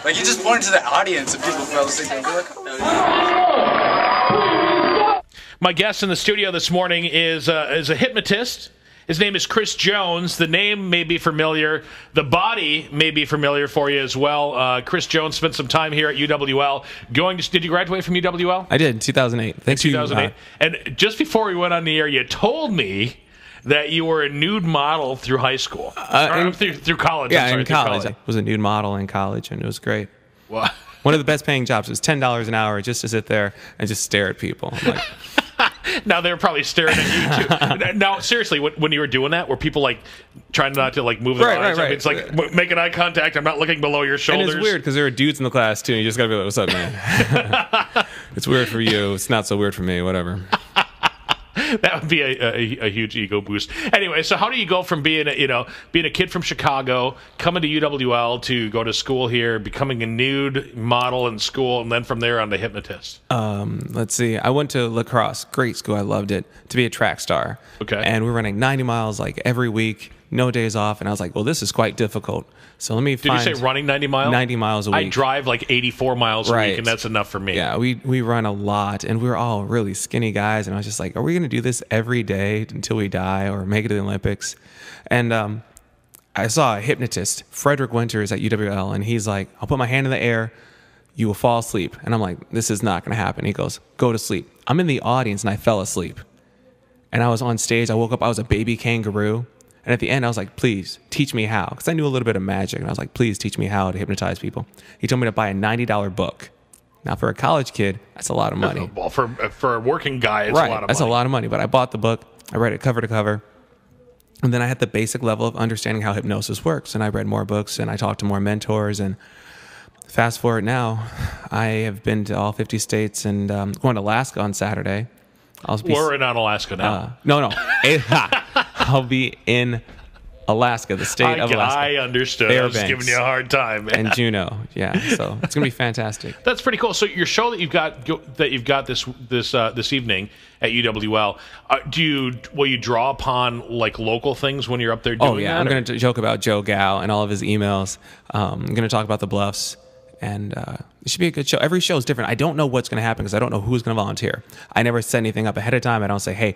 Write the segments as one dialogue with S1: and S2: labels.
S1: Like, you just pointed to the audience and people fell asleep and be like, oh.
S2: My guest in the studio this morning is a hypnotist. His name is Chris Jones. The name may be familiar. The body may be familiar for you as well. Chris Jones spent some time here at UWL. Did you graduate from UWL?
S3: I did in 2008. Thanks.
S2: 2008. And just before we went on the air, you told me that you were a nude model through high school. Through college.
S3: Yeah,
S2: I'm sorry,
S3: in college. I was a nude model in college, and it was great.
S2: What?
S3: One of the best paying jobs. It was $10 an hour just to sit there and just stare at people. I'm like,
S2: now they're probably staring at you too. Now, seriously, when you were doing that, were people like trying not to like move their eyes?
S3: Right.
S2: It's like making eye contact. I'm not looking below your shoulders.
S3: And it's weird because there are dudes in the class too. And you just gotta be like, "What's up, man?" It's weird for you. It's not so weird for me. Whatever.
S2: That would be a huge ego boost. Anyway, so how do you go from being a kid from Chicago, coming to UWL to go to school here, becoming a nude model in school, and then from there on to hypnotist?
S3: Let's see. I went to lacrosse. Great school. I loved it. To be a track star.
S2: Okay.
S3: And we were running 90 miles like every week, no days off. And I was like, well, this is quite difficult. So let me find...
S2: Did you say running 90 miles?
S3: 90 miles a week.
S2: I drive like 84 miles a week, and that's enough for me.
S3: Yeah, we run a lot, and we were all really skinny guys. And I was just like, are we going to do this every day until we die or make it to the Olympics? And I saw a hypnotist, Frederick Winters at UWL, and he's like, I'll put my hand in the air, you will fall asleep. And I'm like, this is not going to happen. He goes, go to sleep. I'm in the audience, and I fell asleep. And I was on stage. I woke up. I was a baby kangaroo. And at the end, I was like, please teach me how. Because I knew a little bit of magic. And I was like, please teach me how to hypnotize people. He told me to buy a $90 book. Now, for a college kid, that's a lot of money.
S2: Well, for a working guy, it's a lot of money.
S3: That's a lot of money. But I bought the book. I read it cover to cover. And then I had the basic level of understanding how hypnosis works. And I read more books, and I talked to more mentors. And fast forward now, I have been to all 50 states and going to Alaska on Saturday.
S2: We're in Alaska now.
S3: No. I'll be in Alaska, the state of Alaska.
S2: I understood. I was just giving you a hard time, man.
S3: And Juneau, yeah. So it's gonna be fantastic.
S2: That's pretty cool. So your show that you've got this evening at UWL, will you draw upon like local things when you're up there doing that?
S3: Oh yeah, I'm gonna joke about Joe Gow and all of his emails. I'm gonna talk about the Bluffs. And it should be a good show. Every show is different. I don't know what's going to happen because I don't know who's going to volunteer. I never set anything up ahead of time. I don't say, hey,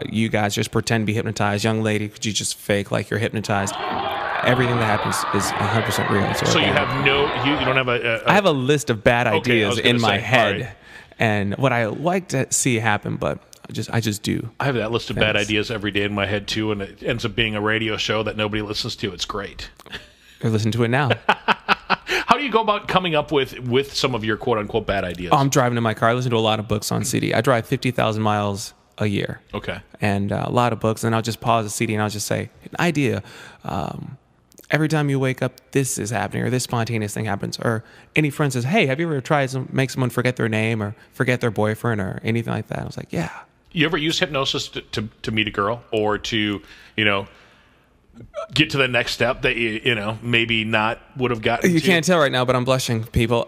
S3: you guys just pretend to be hypnotized. Young lady, could you just fake like you're hypnotized? Everything that happens is 100% real.
S2: So you have you don't have
S3: I have a list of bad ideas in my head.
S2: Right.
S3: And what I like to see happen, but I just do.
S2: I have that list of bad ideas every day in my head too, and it ends up being a radio show that nobody listens to. It's great.
S3: You're listening to it now.
S2: How do you go about coming up with some of your quote-unquote bad ideas?
S3: Oh, I'm driving in my car. I listen to a lot of books on CD. I drive 50,000 miles a year.
S2: Okay.
S3: And a lot of books. And I'll just pause the CD and I'll just say, an idea. Every time you wake up, this is happening or this spontaneous thing happens. Or any friend says, hey, have you ever tried to make someone forget their name or forget their boyfriend or anything like that? I was like, yeah.
S2: You ever use hypnosis to meet a girl or to, get to the next step that you maybe not would have gotten
S3: You
S2: to?
S3: can't tell right now, but I'm blushing, people.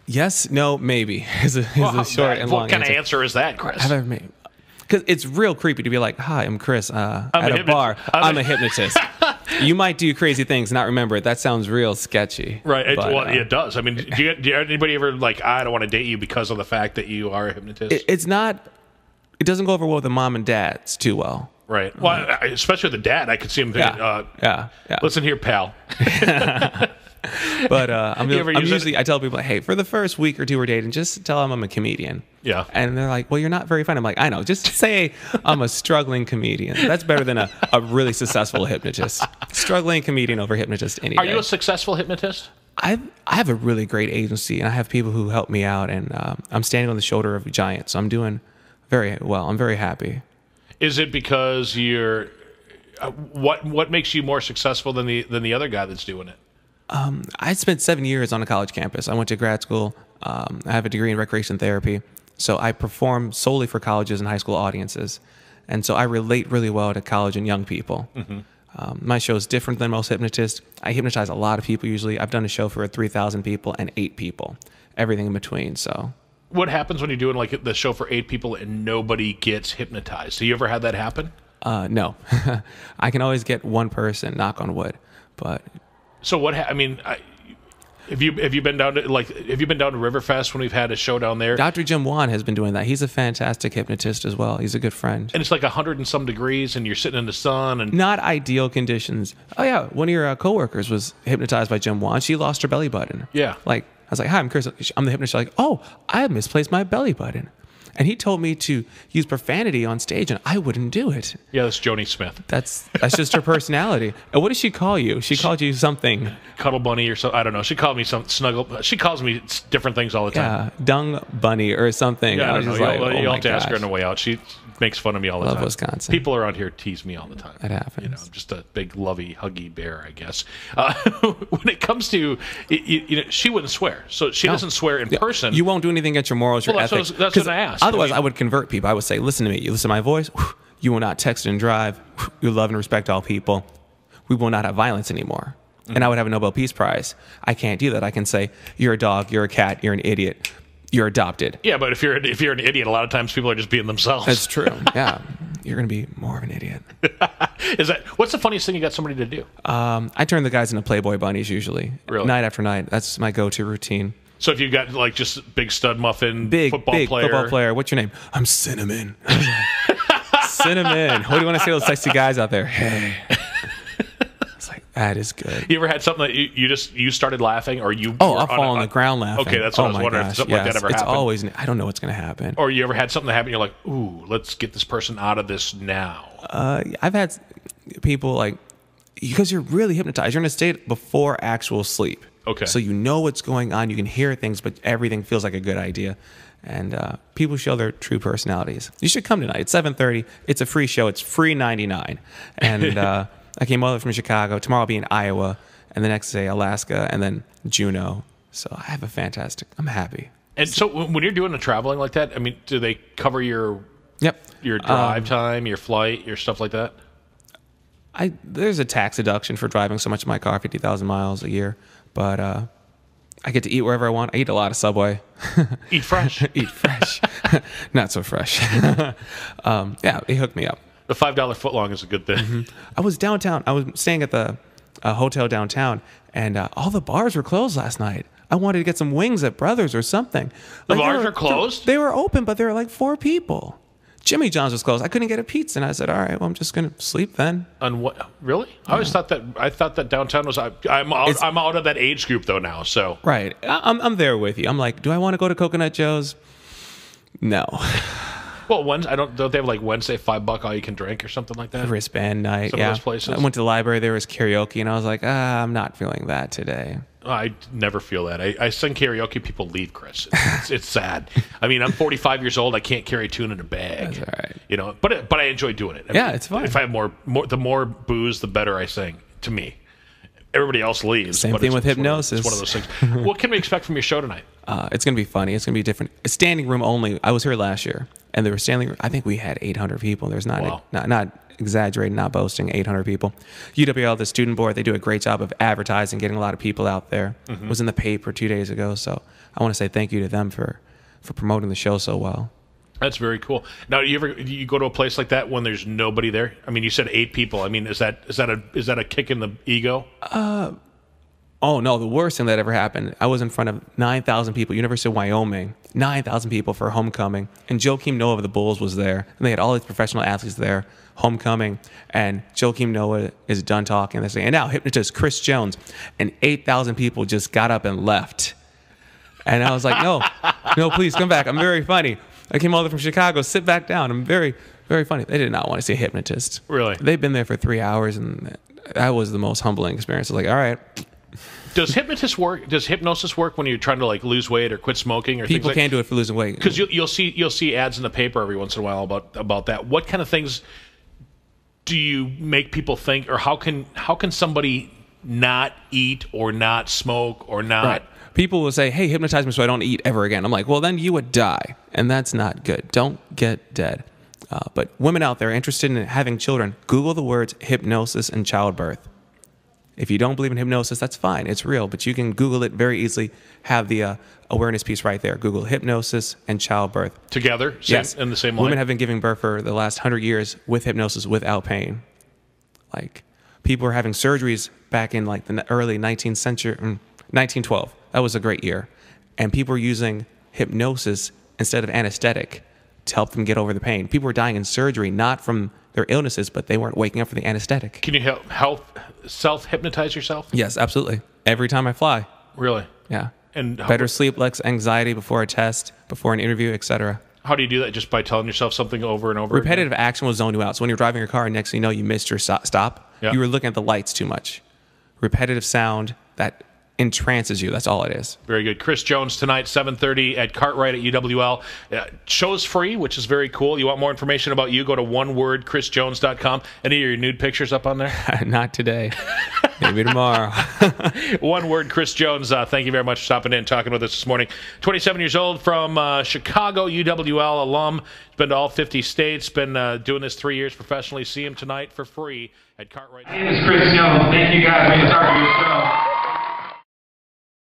S3: Yes, no, maybe is a short and long
S2: What kind of answer is that, Chris?
S3: I've ever made. Because it's real creepy to be like, hi, I'm Chris. At a bar, I'm a hypnotist. You might do crazy things, not remember it. That sounds real sketchy.
S2: Right. It does. I mean, do anybody ever like, I don't want to date you because of the fact that you are a hypnotist?
S3: It's not. It doesn't go over well with the mom and dads too well.
S2: Right. Well, especially with the dad, I could see him thinking,
S3: yeah.
S2: Listen here, pal.
S3: But I tell people, hey, for the first week or two we're dating, just tell them I'm a comedian.
S2: Yeah.
S3: And they're like, well, you're not very funny. I'm like, I know. Just say I'm a struggling comedian. That's better than a really successful hypnotist. Struggling comedian over hypnotist any day.
S2: Are you a successful hypnotist?
S3: I have a really great agency, and I have people who help me out, and I'm standing on the shoulder of a giant, so I'm doing very well. I'm very happy.
S2: Is it because you're what makes you more successful than the other guy that's doing it?
S3: I spent 7 years on a college campus. I went to grad school. I have a degree in recreation therapy, so I perform solely for colleges and high school audiences, and so I relate really well to college and young people. Mm-hmm. My show is different than most hypnotists. I hypnotize a lot of people usually. I've done a show for 3,000 people and 8 people, everything in between. So.
S2: What happens when you're doing like the show for 8 people and nobody gets hypnotized? Do you ever had that happen?
S3: No. I can always get one person, knock on wood. But
S2: so what? Have you been down to Riverfest when we've had a show down there?
S3: Dr. Jim Wan has been doing that. He's a fantastic hypnotist as well. He's a good friend.
S2: And it's like 100 and some degrees, and you're sitting in the sun, and
S3: not ideal conditions. Oh yeah, one of your coworkers was hypnotized by Jim Wan. She lost her belly button.
S2: Yeah.
S3: Like I was like, "Hi, I'm Chris. I'm the hypnotist." She's like, "Oh, I misplaced my belly button." And he told me to use profanity on stage, and I wouldn't do it.
S2: Yeah, that's Joni Smith.
S3: That's just her personality. And what did she call you? She called you something.
S2: Cuddle Bunny or something. I don't know. She called me some snuggle. She calls me different things all the time.
S3: Yeah, Dung Bunny or something.
S2: Yeah,
S3: I
S2: I
S3: was
S2: don't
S3: just
S2: know.
S3: like,
S2: You'll
S3: oh
S2: have to
S3: my
S2: ask her on
S3: gosh.
S2: the way out. She makes fun of me all the time.
S3: Love Wisconsin.
S2: People around here tease me all the time.
S3: It happens.
S2: You know, I'm just a big lovey, huggy bear, I guess. When it comes to, she wouldn't swear. So she doesn't swear in person.
S3: You won't do anything against your morals, your ethics.
S2: That's what I asked.
S3: Otherwise, I would convert people. I would say, listen to me. You listen to my voice. You will not text and drive. You love and respect all people. We will not have violence anymore. And I would have a Nobel Peace Prize. I can't do that. I can say, you're a dog, you're a cat, you're an idiot, you're adopted.
S2: Yeah, but if you're an idiot, a lot of times people are just being themselves.
S3: That's true. Yeah. You're going to be more of an idiot.
S2: What's the funniest thing you got somebody to do?
S3: I turn the guys into Playboy bunnies usually.
S2: Really?
S3: Night after night. That's my go-to routine.
S2: So if you've got like just big stud muffin, football player.
S3: What's your name? I'm Cinnamon. Cinnamon. What do you want to say to those sexy guys out there? Hey. It's like, that is good.
S2: You ever had something that you started laughing, or you?
S3: Oh, I'll fall on the ground laughing.
S2: Okay, that's what I was wondering. If something like that ever happened.
S3: It's always, I don't know what's going to happen.
S2: Or you ever had something happen, you're like, ooh, let's get this person out of this now.
S3: I've had people like, because you're really hypnotized. You're in a state before actual sleep.
S2: Okay.
S3: So you know what's going on. You can hear things, but everything feels like a good idea. And people show their true personalities. You should come tonight. It's 7:30. It's a free show. It's free 99. And I came all the way from Chicago. Tomorrow I'll be in Iowa. And the next day, Alaska. And then Juneau. So I have a fantastic, I'm happy.
S2: And so when you're doing the traveling like that, I mean, do they cover your drive time, your flight, your stuff like that?
S3: There's a tax deduction for driving so much in my car, 50,000 miles a year. But I get to eat wherever I want. I eat a lot of Subway.
S2: Eat fresh.
S3: Eat fresh. Not so fresh. Yeah, they hooked me up.
S2: The $5 footlong is a good thing.
S3: Mm-hmm. I was downtown. I was staying at the hotel downtown, and all the bars were closed last night. I wanted to get some wings at Brothers or something.
S2: The bars are closed?
S3: They were open, but there were like 4 people. Jimmy John's was closed. I couldn't get a pizza, and I said, "All right, well, I'm just gonna sleep then."
S2: On what? Really? I always thought that downtown was. I'm out of that age group though now. So
S3: right, I'm there with you. I'm like, do I want to go to Coconut Joe's? No.
S2: Well, don't they have like Wednesday $5 all you can drink or something like that?
S3: Wristband night.
S2: Some
S3: yeah.
S2: of those places.
S3: I went to the library. There was karaoke, and I was like, I'm not feeling that today.
S2: I never feel that. I sing karaoke. People leave, Chris. It's sad. I mean, I'm 45 years old. I can't carry a tune in a bag.
S3: That's all right.
S2: You know, but I enjoy doing it. I
S3: yeah,
S2: mean,
S3: it's fun.
S2: If I have the more booze, the better I sing. To me, everybody else leaves.
S3: Same thing with hypnosis.
S2: It's one of those things. What can we expect from your show tonight?
S3: It's going to be funny. It's going to be different. Standing room only. I was here last year, and there were standing room. I think we had 800 people. There's not exaggerating, not boasting, 800 people. UWL, the student board, they do a great job of advertising, getting a lot of people out there. It was in the paper 2 days ago, so I want to say thank you to them for promoting the show so well. That's
S2: very cool. Now, you go to a place like that when there's nobody there? I mean, you said 8 people. I mean, is that a kick in the ego?
S3: Oh no, the worst thing that ever happened. I was in front of 9,000 people, University of Wyoming, 9,000 people for homecoming, and Joakim Noah of the Bulls was there, and they had all these professional athletes there, homecoming, and Joakim Noah is done talking. They say, and now hypnotist Chris Jones, and 8,000 people just got up and left, and I was like, no, please come back. I'm very funny. I came all the way from Chicago. Sit back down. I'm very, very funny. They did not want to see a hypnotist.
S2: Really?
S3: They've been there for 3 hours, and that was the most humbling experience. I was like, all right.
S2: Does hypnosis work when you're trying to like lose weight or quit smoking or
S3: people
S2: things
S3: can't do it for losing weight?
S2: Because you'll see ads in the paper every once in a while about that. What kind of things do you make people think, or how can somebody not eat or not smoke or not?
S3: Right. People will say, "Hey, hypnotize me so I don't eat ever again." I'm like, well, then you would die, and that's not good. Don't get dead. But women out there interested in having children, Google the words hypnosis and childbirth. If you don't believe in hypnosis, that's fine. It's real, but you can Google it very easily. Have the awareness piece right there. Google hypnosis and childbirth.
S2: Together?
S3: Yes.
S2: In the same line?
S3: Women have been giving birth for the last 100 years with hypnosis without pain. Like, people were having surgeries back in like the early 19th century, 1912. That was a great year. And people were using hypnosis instead of anesthetic to help them get over the pain. People were dying in surgery, not from their illnesses, but they weren't waking up from the anesthetic.
S2: Can you help self-hypnotize yourself?
S3: Yes, absolutely. Every time I fly.
S2: Really?
S3: Yeah.
S2: And
S3: better sleep, less anxiety before a test, before an interview, etc.
S2: How do you do that? Just by telling yourself something over and over
S3: Repetitive action will zone you out. So when you're driving your car and next thing you know, you missed your stop, you were looking at the lights too much. Repetitive sound that entrances you. That's all it is.
S2: Very good. Chris Jones tonight, 7:30 at Cartwright at UWL. Show's free, which is very cool. You want more information about you, go to onewordchrisjones.com. Any of your nude pictures up on there?
S3: Not today. Maybe tomorrow.
S2: One word, Chris Jones. Thank you very much for stopping in and talking with us this morning. 27 years old, from Chicago, UWL alum. He's been to all 50 states. Been doing this 3 years professionally. See him tonight for free at Cartwright.
S4: My name is Chris Jones. Thank you guys for your show.